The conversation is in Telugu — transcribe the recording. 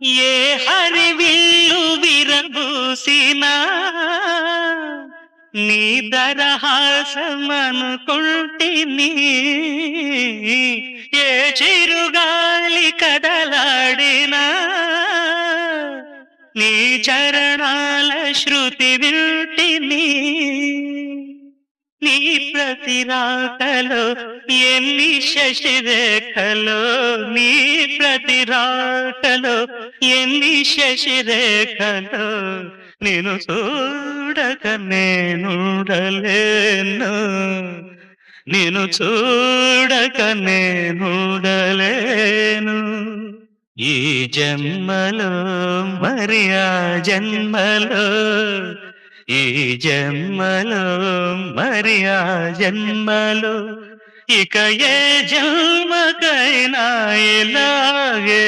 ఏ హరివిల్లు విరబూసినా నీ దరహాసమనుకుంటిని. ఏ చిరుగాలి కదలాడినా నీ చరణాల శృతి వింటిని. నీ ప్రతి రాకలో ఎన్ని శశిరేఖలో, నీ ప్రతి రాకలో ఎన్ని శశిరేఖలో, నేను చూడక నేనుండలేను, నేను చూడక నేనుండలేను. ఈ జన్మలో మరి ఆ జన్మలో, ఈ జన్మలో మరి ఆ జన్మలో, ఇక ఏ జన్మకైనా ఇలాగే